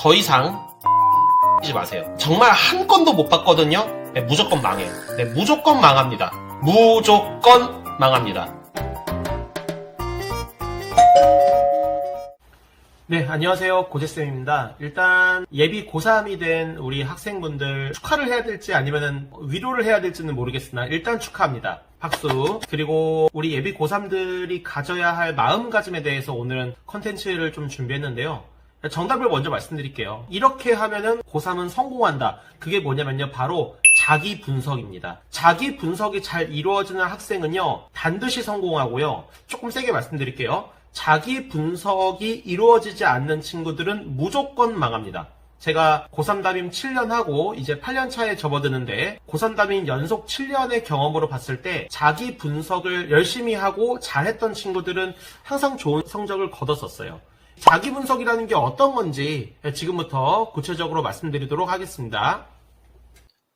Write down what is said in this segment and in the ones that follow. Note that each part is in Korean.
더 이상 하지 마세요. 정말 한 건도 못 봤거든요. 네, 무조건 망해요. 네, 무조건 망합니다. 무조건 망합니다. 네, 안녕하세요. 고재쌤입니다. 일단 예비 고3이 된 우리 학생분들 축하를 해야 될지 아니면 위로를 해야 될지는 모르겠으나 일단 축하합니다. 박수. 그리고 우리 예비 고3들이 가져야 할 마음가짐에 대해서 오늘은 컨텐츠를 좀 준비했는데요. 정답을 먼저 말씀드릴게요. 이렇게 하면은 고3은 성공한다. 그게 뭐냐면요. 바로 자기 분석입니다. 자기 분석이 잘 이루어지는 학생은요. 반드시 성공하고요. 조금 세게 말씀드릴게요. 자기 분석이 이루어지지 않는 친구들은 무조건 망합니다. 제가 고3 담임 7년 하고 이제 8년 차에 접어드는데 고3 담임 연속 7년의 경험으로 봤을 때 자기 분석을 열심히 하고 잘했던 친구들은 항상 좋은 성적을 거뒀었어요. 자기 분석이라는 게 어떤 건지 지금부터 구체적으로 말씀드리도록 하겠습니다.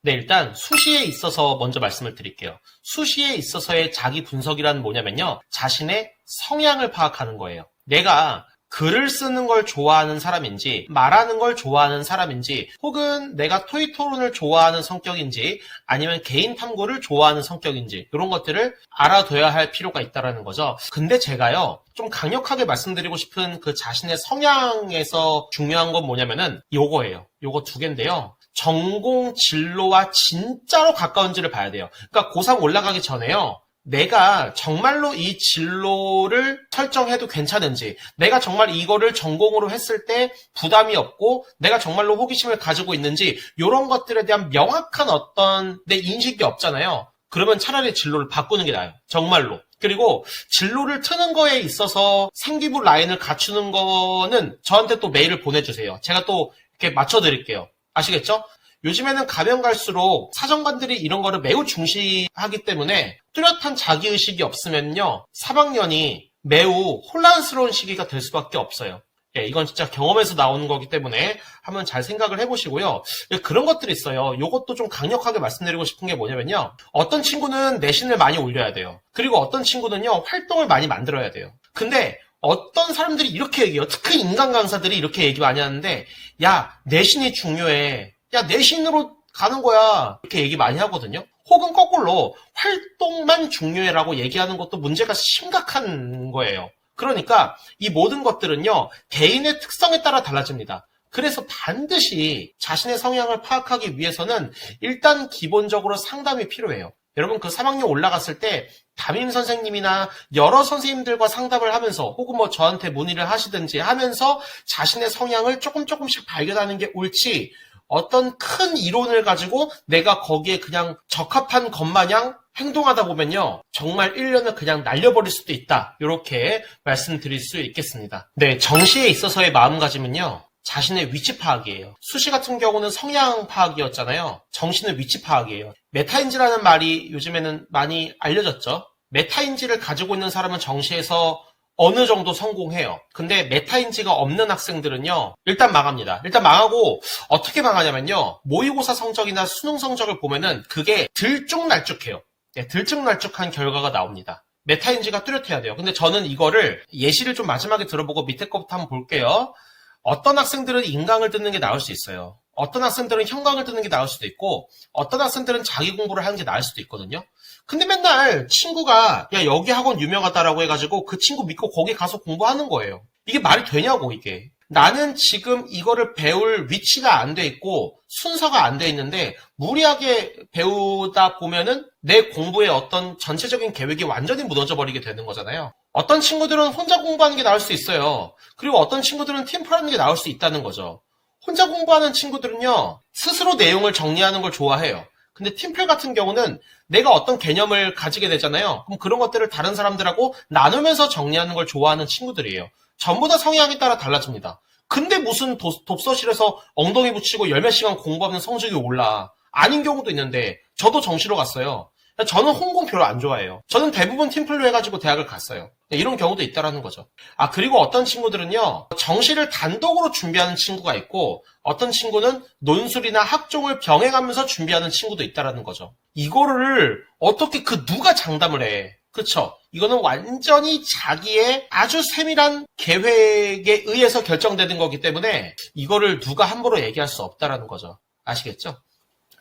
네, 일단 수시에 있어서 먼저 말씀을 드릴게요. 수시에 있어서의 자기 분석이란 뭐냐면요. 자신의 성향을 파악하는 거예요. 내가 글을 쓰는 걸 좋아하는 사람인지, 말하는 걸 좋아하는 사람인지, 혹은 내가 토익 토론을 좋아하는 성격인지, 아니면 개인 탐구를 좋아하는 성격인지, 이런 것들을 알아둬야 할 필요가 있다는 거죠. 근데 제가요, 좀 강력하게 말씀드리고 싶은 그 자신의 성향에서 중요한 건 뭐냐면은 요거예요. 요거 두 개인데요. 전공 진로와 진짜로 가까운지를 봐야 돼요. 그러니까 고3 올라가기 전에요. 내가 정말로 이 진로를 설정해도 괜찮은지, 내가 정말 이거를 전공으로 했을 때 부담이 없고 내가 정말로 호기심을 가지고 있는지 이런 것들에 대한 명확한 어떤 내 인식이 없잖아요. 그러면 차라리 진로를 바꾸는 게 나아요. 정말로. 그리고 진로를 트는 거에 있어서 생기부 라인을 갖추는 거는 저한테 또 메일을 보내주세요. 제가 또 이렇게 맞춰드릴게요. 아시겠죠? 요즘에는 가면 갈수록 사정관들이 이런 거를 매우 중시하기 때문에 뚜렷한 자기의식이 없으면요. 3학년이 매우 혼란스러운 시기가 될 수밖에 없어요. 예, 이건 진짜 경험에서 나오는 거기 때문에 한번 잘 생각을 해보시고요. 예, 그런 것들이 있어요. 이것도 좀 강력하게 말씀드리고 싶은 게 뭐냐면요. 어떤 친구는 내신을 많이 올려야 돼요. 그리고 어떤 친구는요. 활동을 많이 만들어야 돼요. 근데 어떤 사람들이 이렇게 얘기해요. 특히 인간 강사들이 이렇게 얘기 많이 하는데 야, 내신이 중요해. 야, 내신으로 가는 거야. 이렇게 얘기 많이 하거든요. 혹은 거꾸로 활동만 중요해라고 얘기하는 것도 문제가 심각한 거예요. 그러니까 이 모든 것들은요. 개인의 특성에 따라 달라집니다. 그래서 반드시 자신의 성향을 파악하기 위해서는 일단 기본적으로 상담이 필요해요. 여러분 그 3학년 올라갔을 때 담임 선생님이나 여러 선생님들과 상담을 하면서 혹은 뭐 저한테 문의를 하시든지 하면서 자신의 성향을 조금씩 발견하는 게 옳지 어떤 큰 이론을 가지고 내가 거기에 그냥 적합한 것 마냥 행동하다 보면요. 정말 1년을 그냥 날려버릴 수도 있다. 이렇게 말씀드릴 수 있겠습니다. 네, 정시에 있어서의 마음가짐은요. 자신의 위치 파악이에요. 수시 같은 경우는 성향 파악이었잖아요. 정시는 위치 파악이에요. 메타인지라는 말이 요즘에는 많이 알려졌죠. 메타인지를 가지고 있는 사람은 정시에서 어느 정도 성공해요. 근데 메타인지가 없는 학생들은요. 일단 망합니다. 일단 망하고 어떻게 망하냐면요. 모의고사 성적이나 수능 성적을 보면은 그게 들쭉날쭉해요. 네, 들쭉날쭉한 결과가 나옵니다. 메타인지가 뚜렷해야 돼요. 근데 저는 이거를 예시를 좀 마지막에 들어보고 밑에 거부터 한번 볼게요. 어떤 학생들은 인강을 듣는 게 나을 수 있어요. 어떤 학생들은 형광을 듣는 게 나을 수도 있고 어떤 학생들은 자기 공부를 하는 게 나을 수도 있거든요. 근데 맨날 친구가 야 여기 학원 유명하다라고 해가지고 그 친구 믿고 거기 가서 공부하는 거예요. 이게 말이 되냐고 이게. 나는 지금 이거를 배울 위치가 안 돼 있고 순서가 안 돼 있는데 무리하게 배우다 보면은 내 공부의 어떤 전체적인 계획이 완전히 무너져 버리게 되는 거잖아요. 어떤 친구들은 혼자 공부하는 게 나을 수 있어요. 그리고 어떤 친구들은 팀플하는 게 나을 수 있다는 거죠. 혼자 공부하는 친구들은요. 스스로 내용을 정리하는 걸 좋아해요. 근데 팀플 같은 경우는 내가 어떤 개념을 가지게 되잖아요. 그럼 그런 것들을 다른 사람들하고 나누면서 정리하는 걸 좋아하는 친구들이에요. 전부 다 성향에 따라 달라집니다. 근데 무슨 독서실에서 엉덩이 붙이고 열 몇 시간 공부하면 성적이 올라. 아닌 경우도 있는데 저도 정시로 갔어요. 저는 홍콩 별로 안 좋아해요. 저는 대부분 팀플로 해가지고 대학을 갔어요. 이런 경우도 있다라는 거죠. 그리고 어떤 친구들은요, 정시를 단독으로 준비하는 친구가 있고, 어떤 친구는 논술이나 학종을 병행하면서 준비하는 친구도 있다라는 거죠. 이거를 어떻게 누가 장담을 해? 그쵸? 이거는 완전히 자기의 아주 세밀한 계획에 의해서 결정되는 거기 때문에 이거를 누가 함부로 얘기할 수 없다라는 거죠. 아시겠죠?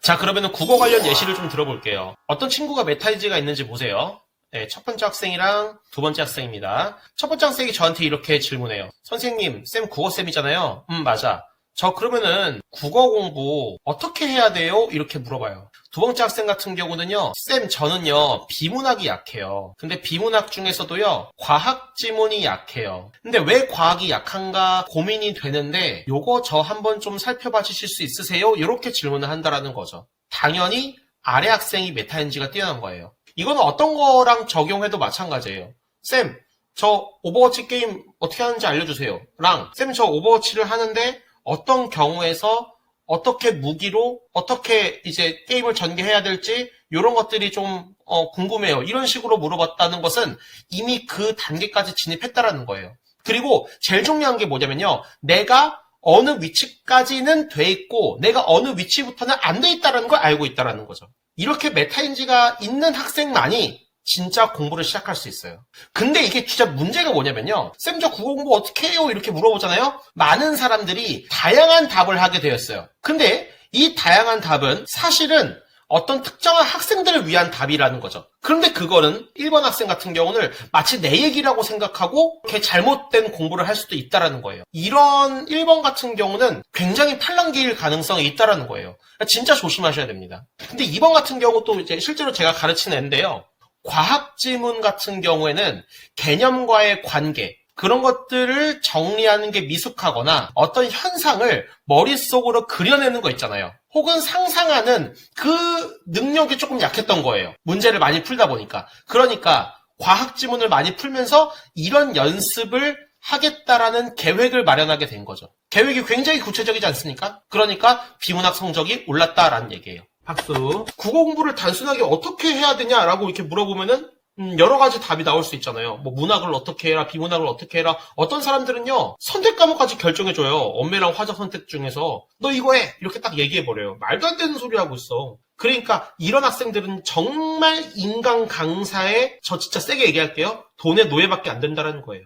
자, 그러면은 국어 관련 예시를 좀 들어볼게요. 어떤 친구가 메타인지가 있는지 보세요. 네, 첫 번째 학생이랑 두 번째 학생입니다. 첫 번째 학생이 저한테 이렇게 질문해요. 선생님, 쌤 국어쌤이잖아요. 맞아. 저 그러면은 국어 공부 어떻게 해야 돼요? 이렇게 물어봐요. 두 번째 학생 같은 경우는요, 쌤 저는요 비문학이 약해요. 근데 비문학 중에서도요 과학 지문이 약해요. 근데 왜 과학이 약한가 고민이 되는데 요거 저 한번 좀 살펴봐 주실 수 있으세요? 이렇게 질문을 한다라는 거죠. 당연히 아래 학생이 메타인지가 뛰어난 거예요. 이거는 어떤 거랑 적용해도 마찬가지예요. 쌤, 저 오버워치 게임 어떻게 하는지 알려주세요. 랑, 쌤 저 오버워치를 하는데 어떤 경우에서 어떻게 무기로 어떻게 이제 게임을 전개해야 될지 이런 것들이 좀 궁금해요. 이런 식으로 물어봤다는 것은 이미 그 단계까지 진입했다라는 거예요. 그리고 제일 중요한 게 뭐냐면요. 내가 어느 위치까지는 돼 있고 내가 어느 위치부터는 안 돼 있다는 걸 알고 있다는 거죠. 이렇게 메타인지가 있는 학생만이 진짜 공부를 시작할 수 있어요. 근데 이게 진짜 문제가 뭐냐면요. 쌤 저 국어 공부 어떻게 해요? 이렇게 물어보잖아요. 많은 사람들이 다양한 답을 하게 되었어요. 근데 이 다양한 답은 사실은 어떤 특정한 학생들을 위한 답이라는 거죠. 그런데 그거는 1번 학생 같은 경우는 마치 내 얘기라고 생각하고 이렇게 잘못된 공부를 할 수도 있다는 거예요. 이런 1번 같은 경우는 굉장히 팔랑귀일 가능성이 있다는 거예요. 진짜 조심하셔야 됩니다. 근데 2번 같은 경우도 이제 실제로 제가 가르치는 애인데요. 과학 지문 같은 경우에는 개념과의 관계, 그런 것들을 정리하는 게 미숙하거나 어떤 현상을 머릿속으로 그려내는 거 있잖아요. 혹은 상상하는 그 능력이 조금 약했던 거예요. 문제를 많이 풀다 보니까. 그러니까 과학 지문을 많이 풀면서 이런 연습을 하겠다라는 계획을 마련하게 된 거죠. 계획이 굉장히 구체적이지 않습니까? 그러니까 비문학 성적이 올랐다라는 얘기예요. 박수. 국어 공부를 단순하게 어떻게 해야 되냐라고 이렇게 물어보면은 여러 가지 답이 나올 수 있잖아요. 뭐 문학을 어떻게 해라, 비문학을 어떻게 해라. 어떤 사람들은요 선택 과목까지 결정해줘요. 엄매랑 화작 선택 중에서 너 이거 해 이렇게 딱 얘기해버려요. 말도 안 되는 소리 하고 있어. 그러니까 이런 학생들은 정말 인간 강사에 저 진짜 세게 얘기할게요. 돈의 노예밖에 안 된다는 거예요.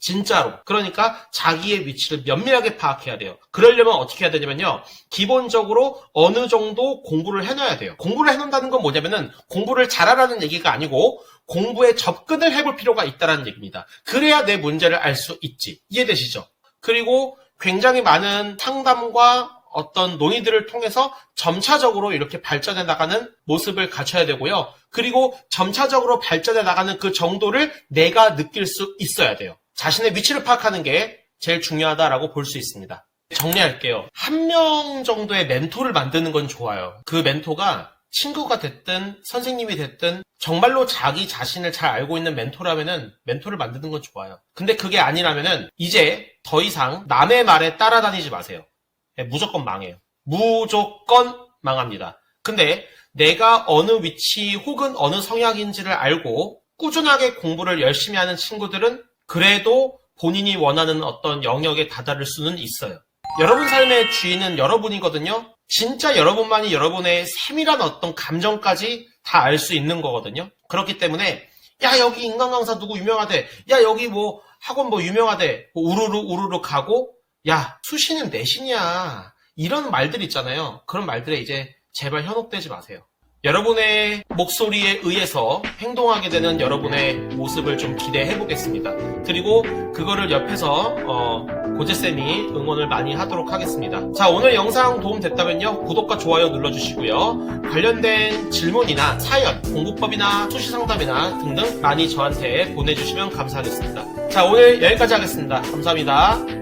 진짜로. 그러니까 자기의 위치를 면밀하게 파악해야 돼요. 그러려면 어떻게 해야 되냐면요. 기본적으로 어느 정도 공부를 해놔야 돼요. 공부를 해놓는다는 건 뭐냐면은 공부를 잘하라는 얘기가 아니고 공부에 접근을 해볼 필요가 있다는 얘기입니다. 그래야 내 문제를 알 수 있지. 이해되시죠? 그리고 굉장히 많은 상담과 어떤 논의들을 통해서 점차적으로 이렇게 발전해 나가는 모습을 갖춰야 되고요. 그리고 점차적으로 발전해 나가는 그 정도를 내가 느낄 수 있어야 돼요. 자신의 위치를 파악하는 게 제일 중요하다라고 볼 수 있습니다. 정리할게요. 한 명 정도의 멘토를 만드는 건 좋아요. 그 멘토가 친구가 됐든 선생님이 됐든 정말로 자기 자신을 잘 알고 있는 멘토라면은 멘토를 만드는 건 좋아요. 근데 그게 아니라면은 이제 더 이상 남의 말에 따라다니지 마세요. 무조건 망해요. 무조건 망합니다. 근데 내가 어느 위치 혹은 어느 성향인지를 알고 꾸준하게 공부를 열심히 하는 친구들은 그래도 본인이 원하는 어떤 영역에 다다를 수는 있어요. 여러분 삶의 주인은 여러분이거든요. 진짜 여러분만이 여러분의 세밀한 어떤 감정까지 다 알 수 있는 거거든요. 그렇기 때문에 야 여기 인간 강사 누구 유명하대. 야 여기 뭐 학원 뭐 유명하대. 뭐 우르르 가고 야 수시는 내신이야. 이런 말들 있잖아요. 그런 말들에 이제 제발 현혹되지 마세요. 여러분의 목소리에 의해서 행동하게 되는 여러분의 모습을 좀 기대해 보겠습니다. 그리고 그거를 옆에서 고재쌤이 응원을 많이 하도록 하겠습니다. 자, 오늘 영상 도움 됐다면요 구독과 좋아요 눌러주시고요. 관련된 질문이나 사연, 공부법이나 수시 상담이나 등등 많이 저한테 보내주시면 감사하겠습니다. 자, 오늘 여기까지 하겠습니다. 감사합니다.